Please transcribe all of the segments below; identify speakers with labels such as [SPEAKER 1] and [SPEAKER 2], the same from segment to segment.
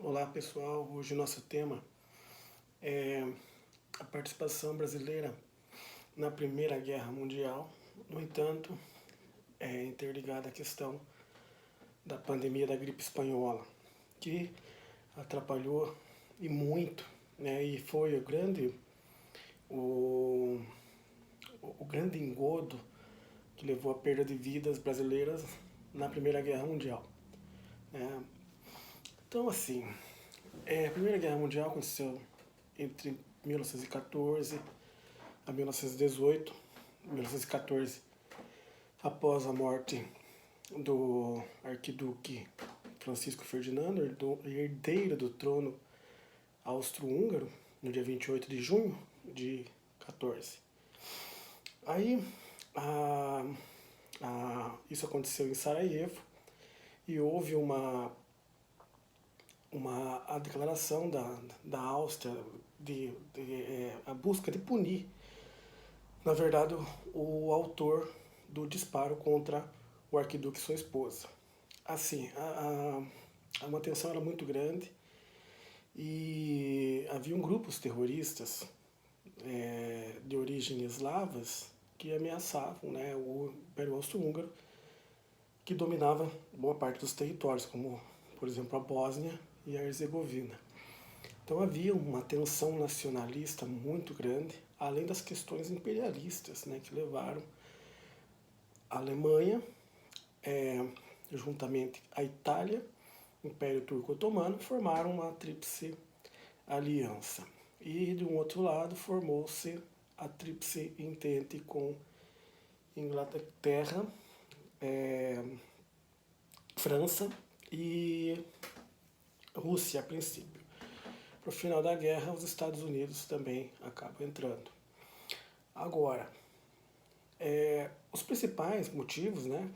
[SPEAKER 1] Olá pessoal, hoje o nosso tema é a participação brasileira na Primeira Guerra Mundial. No entanto, é interligada à questão da pandemia da gripe espanhola, que atrapalhou e muito, né? E foi o, o grande engodo que levou à perda de vidas brasileiras na Primeira Guerra Mundial, né? Então, assim, a Primeira Guerra Mundial aconteceu entre 1914 a 1918. 1914, após a morte do arquiduque Francisco Ferdinando, herdeiro do trono austro-húngaro, no dia 28 de junho de 14. Aí, isso aconteceu em Sarajevo e houve a declaração da Áustria a busca de punir, na verdade, o autor do disparo contra o arquiduque e sua esposa. Assim, uma tensão era muito grande e haviam grupos terroristas de origem eslavas que ameaçavam, né, o Império Austro-Húngaro, que dominava boa parte dos territórios, como, por exemplo, a Bósnia e a Herzegovina. Então havia uma tensão nacionalista muito grande, além das questões imperialistas, né, que levaram a Alemanha, juntamente a Itália, o Império Turco Otomano, formaram uma tríplice aliança. E de um outro lado formou-se a tríplice entente com Inglaterra, França e Rússia a princípio. Para o final da guerra, os Estados Unidos também acabam entrando. Agora, os principais motivos, né,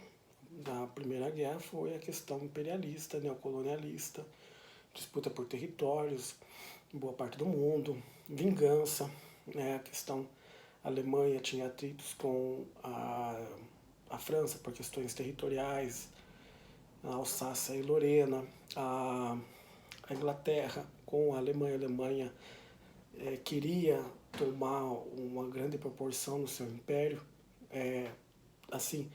[SPEAKER 1] da Primeira Guerra foi a questão imperialista, neocolonialista, disputa por territórios em boa parte do mundo, vingança, né, a questão a Alemanha tinha atritos com a França por questões territoriais, a Alsácia e Lorena, a Inglaterra com a Alemanha queria tomar uma grande proporção no seu império. Assim,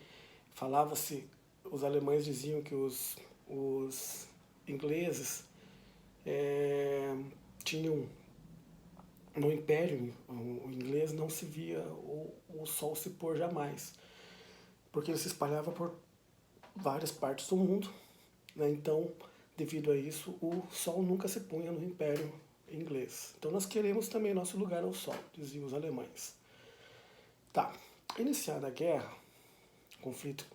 [SPEAKER 1] falava-se, os alemães diziam que os ingleses tinham no império, o inglês não se via o sol se pôr jamais, porque ele se espalhava por várias partes do mundo, né? Então, devido a isso, o sol nunca se punha no império inglês. Então nós queremos também nosso lugar ao sol, diziam os alemães. Tá, iniciada a guerra, o conflito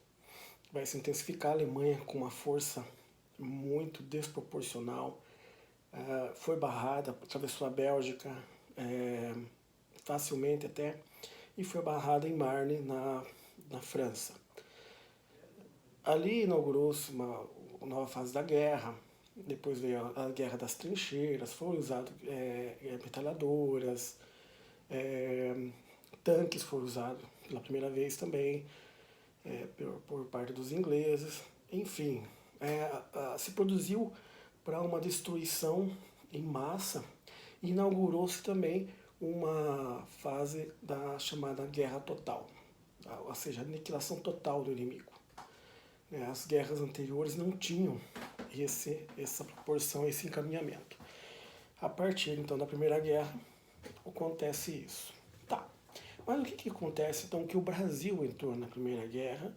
[SPEAKER 1] vai se intensificar, a Alemanha com uma força muito desproporcional, foi barrada, atravessou a Bélgica facilmente até, e foi barrada em Marne, na França. Ali inaugurou-se uma nova fase da guerra, depois veio a Guerra das Trincheiras, foram usadas metralhadoras, tanques foram usados pela primeira vez também, por parte dos ingleses. Enfim, se produziu para uma destruição em massa e inaugurou-se também uma fase da chamada Guerra Total, ou seja, a aniquilação total do inimigo. As guerras anteriores não tinham essa proporção, esse encaminhamento. A partir então da Primeira Guerra acontece isso. Tá. Mas o que acontece então que o Brasil entrou na Primeira Guerra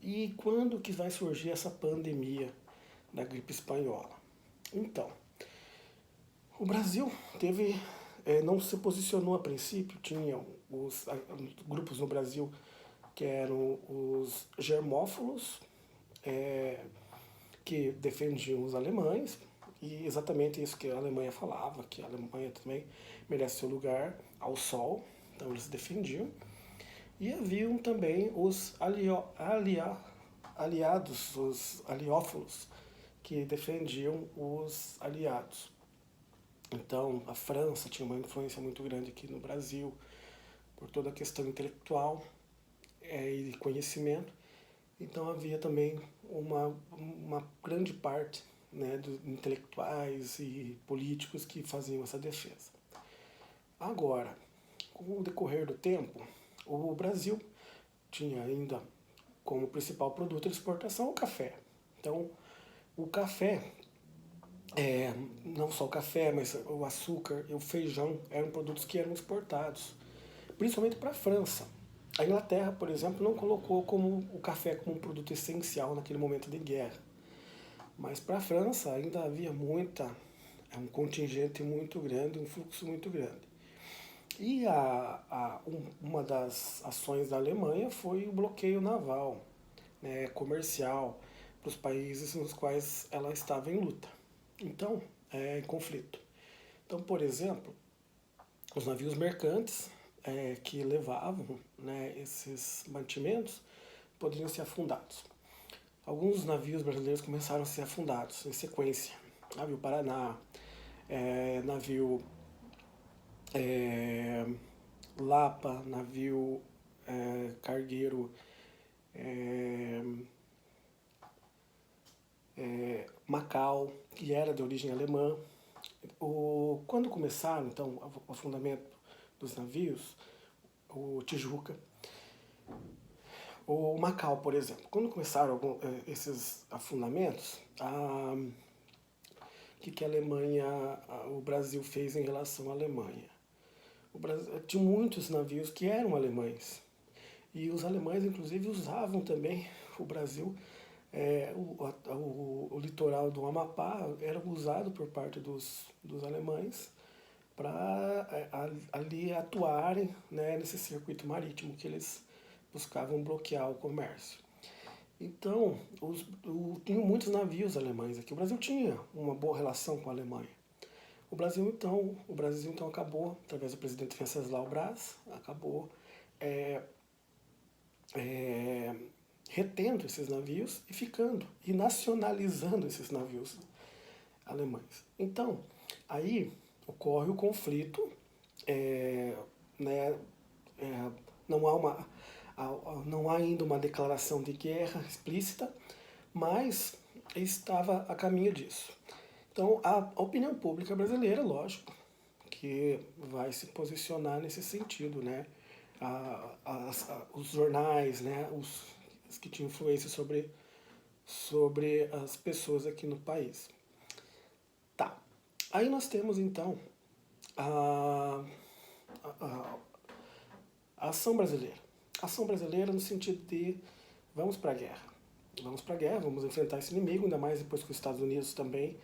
[SPEAKER 1] e quando que vai surgir essa pandemia da gripe espanhola? Então, o Brasil não se posicionou a princípio, tinha os grupos no Brasil que eram os germófilos, que defendiam os alemães, e exatamente isso que a Alemanha falava, que a Alemanha também merece seu lugar ao sol, então eles defendiam. E haviam também os aliados, os aliófilos, que defendiam os aliados. Então a França tinha uma influência muito grande aqui no Brasil, por toda a questão intelectual e de conhecimento. Então havia também uma grande parte né, dos intelectuais e políticos que faziam essa defesa. Agora, com o decorrer do tempo, o Brasil tinha ainda como principal produto de exportação o café. Então, o café, não só o café, mas o açúcar e o feijão eram produtos que eram exportados, principalmente para a França. A Inglaterra, por exemplo, não colocou como o café como um produto essencial naquele momento de guerra. Mas para a França ainda havia um contingente muito grande, um fluxo muito grande. E uma das ações da Alemanha foi o bloqueio naval, né, comercial, para os países nos quais ela estava em luta. Então, em conflito. Então, por exemplo, os navios mercantes que levavam, né, esses mantimentos poderiam ser afundados. Alguns navios brasileiros começaram a ser afundados em sequência. Navio Paraná, navio Lapa, navio cargueiro Macau, que era de origem alemã. Quando começaram, então, o afundamento dos navios, o Tijuca, o Macau, por exemplo, quando começaram esses afundamentos, o que a Alemanha, o Brasil fez em relação à Alemanha? O Brasil, tinha muitos navios que eram alemães. E os alemães, inclusive, usavam também o Brasil. O litoral do Amapá era usado por parte dos alemães para ali atuarem, né, nesse circuito marítimo que eles buscavam bloquear o comércio. Então, tinham muitos navios alemães aqui. O Brasil tinha uma boa relação com a Alemanha. O Brasil então acabou, através do presidente Venceslau Braz, acabou retendo esses navios e nacionalizando esses navios alemães. Então, aí ocorre o conflito, né, não há ainda uma declaração de guerra explícita, mas estava a caminho disso. Então, a opinião pública brasileira, lógico, que vai se posicionar nesse sentido, né? Os jornais, né? Os que tinham influência sobre as pessoas aqui no país. Tá. Aí nós temos, então, a ação brasileira. A ação brasileira no sentido de vamos para a guerra. Vamos para a guerra, vamos enfrentar esse inimigo, ainda mais depois que os Estados Unidos também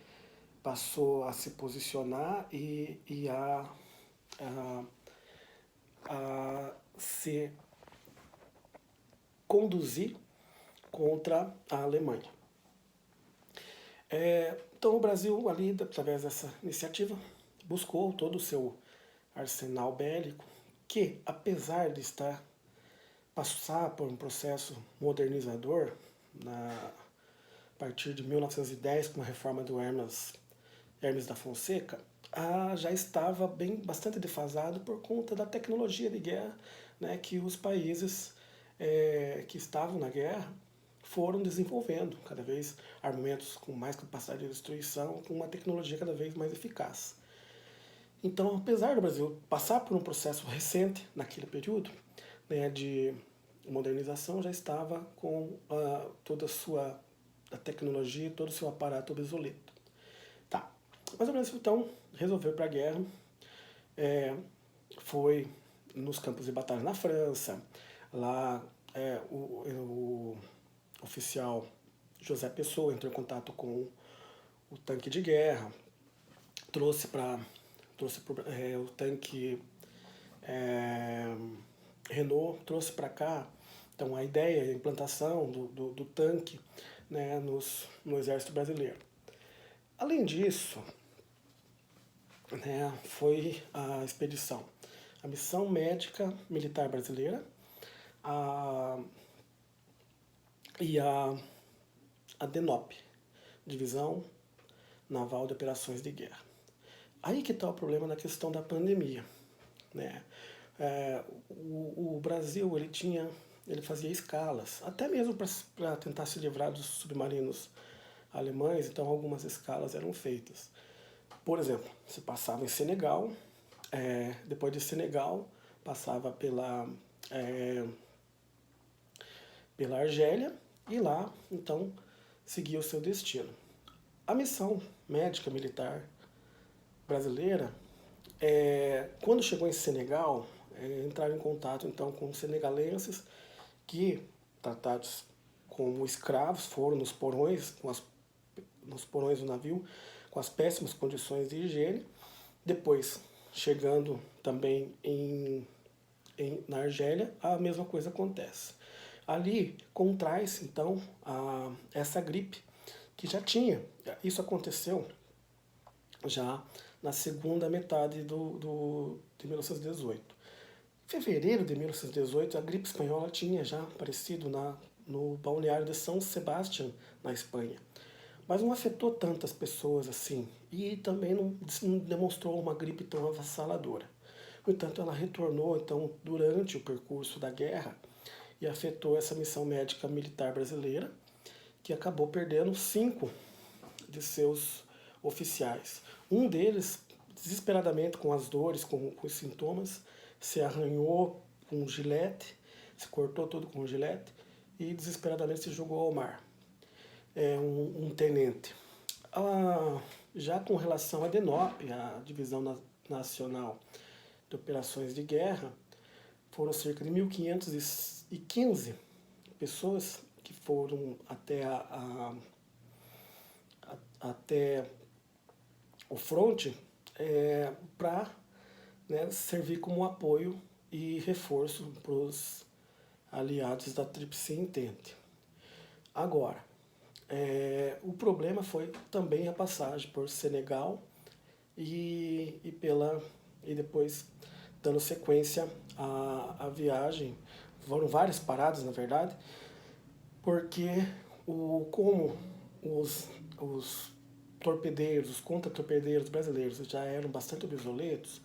[SPEAKER 1] passou a se posicionar e a se conduzir contra a Alemanha. Então o Brasil ali, através dessa iniciativa, buscou todo o seu arsenal bélico, que apesar de passar por um processo modernizador, a partir de 1910, com a reforma do Hermes da Fonseca, já estava bastante defasado por conta da tecnologia de guerra, né, que os países que estavam na guerra foram desenvolvendo, cada vez armamentos com mais capacidade de destruição, com uma tecnologia cada vez mais eficaz. Então, apesar do Brasil passar por um processo recente naquele período, né, de modernização, já estava com toda a tecnologia, todo o seu aparato obsoleto. Tá. Mas o Brasil, então, resolveu ir para a guerra, foi nos campos de batalha na França, lá o oficial José Pessoa entrou em contato com o tanque de guerra, trouxe o tanque Renault, trouxe para cá então a ideia, a implantação do tanque, né, no Exército Brasileiro. Além disso, né, foi a expedição, a Missão Médica Militar Brasileira e a DENOP, Divisão Naval de Operações de Guerra. Aí que está o problema na questão da pandemia, né? O Brasil ele fazia escalas, até mesmo para tentar se livrar dos submarinos alemães, então algumas escalas eram feitas. Por exemplo, se passava em Senegal, depois de Senegal passava pela Argélia e lá então seguia o seu destino. A missão médica militar brasileira, quando chegou em Senegal, entraram em contato então com os senegalenses que, tratados como escravos, foram nos porões do navio com as péssimas condições de higiene. Depois, chegando também na Argélia, a mesma coisa acontece. Ali contrai-se então essa gripe que já tinha. Isso aconteceu já na segunda metade de 1918. Em fevereiro de 1918, a gripe espanhola tinha já aparecido no balneário de São Sebastián, na Espanha. Mas não afetou tantas pessoas assim e também não demonstrou uma gripe tão avassaladora. No entanto, ela retornou então durante o percurso da guerra e afetou essa missão médica militar brasileira, que acabou perdendo 5 de seus oficiais. Um deles, desesperadamente com as dores, com os sintomas, se arranhou com um gilete, se cortou todo com um gilete e desesperadamente se jogou ao mar. Um tenente. Já com relação à DENOP, a Divisão Nacional de Operações de Guerra, foram cerca de 1.515 pessoas que foram até o fronte para servir como apoio e reforço para os aliados da Tríplice Entente. Agora, o problema foi também a passagem por Senegal e depois dando sequência à viagem. Foram várias paradas, na verdade, porque como os torpedeiros, os contra-torpedeiros brasileiros já eram bastante obsoletos,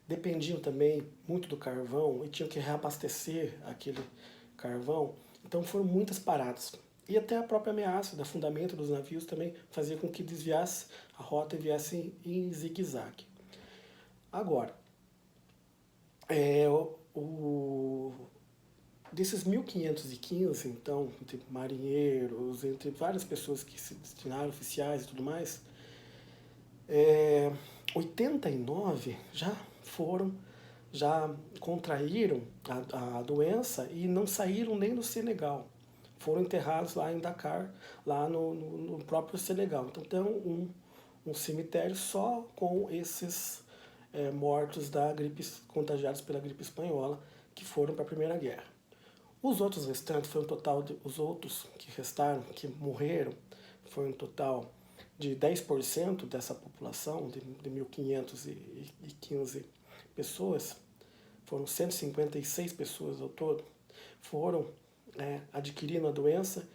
[SPEAKER 1] dependiam também muito do carvão e tinham que reabastecer aquele carvão, então foram muitas paradas. E até a própria ameaça do afundamento dos navios também fazia com que desviasse a rota e viesse em zigue-zague. Agora, desses 1.515, então, entre marinheiros, entre várias pessoas que se destinaram, oficiais e tudo mais, 89 já contraíram a doença e não saíram nem do Senegal. Foram enterrados lá em Dakar, lá no próprio Senegal. Então tem um cemitério só com esses mortos contagiados pela gripe espanhola que foram para a Primeira Guerra. Os outros restantes, os outros que restaram, que morreram, foi um total de 10% dessa população, de 1.515 pessoas, foram 156 pessoas ao todo, foram adquirindo a doença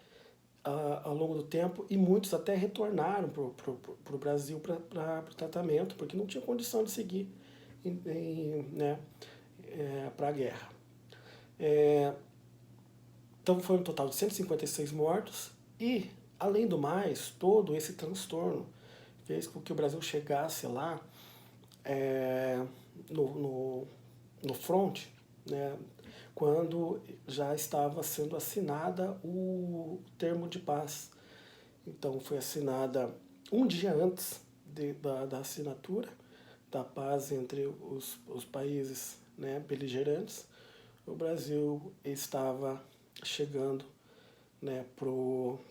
[SPEAKER 1] ao longo do tempo e muitos até retornaram para o Brasil para o tratamento, porque não tinha condição de seguir para a guerra. Então foi um total de 156 mortos e, além do mais, todo esse transtorno fez com que o Brasil chegasse lá no front, quando já estava sendo assinada o termo de paz. Então foi assinada um dia antes da assinatura da paz entre os países beligerantes. O Brasil estava chegando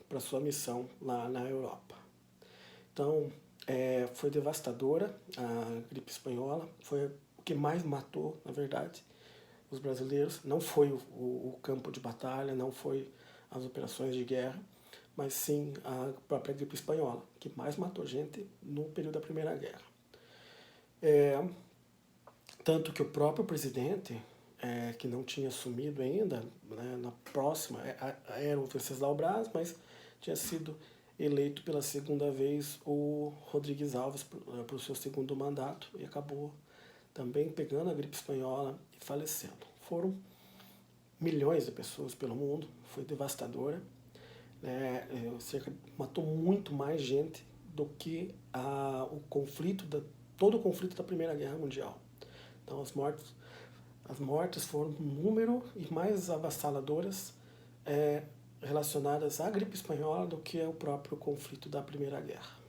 [SPEAKER 1] para sua missão lá na Europa. Então, foi devastadora a gripe espanhola, foi o que mais matou, na verdade, os brasileiros. Não foi o campo de batalha, não foi as operações de guerra, mas sim a própria gripe espanhola, que mais matou gente no período da Primeira Guerra. Tanto que o próprio presidente, que não tinha assumido ainda, na próxima, era o Venceslau Braz, mas tinha sido eleito pela segunda vez o Rodrigues Alves para o seu segundo mandato e acabou também pegando a gripe espanhola e falecendo. Foram milhões de pessoas pelo mundo, foi devastadora. né, matou muito mais gente do que todo o conflito da Primeira Guerra Mundial. Então as mortes foram um número e mais avassaladoras relacionadas à gripe espanhola do que ao próprio conflito da Primeira Guerra.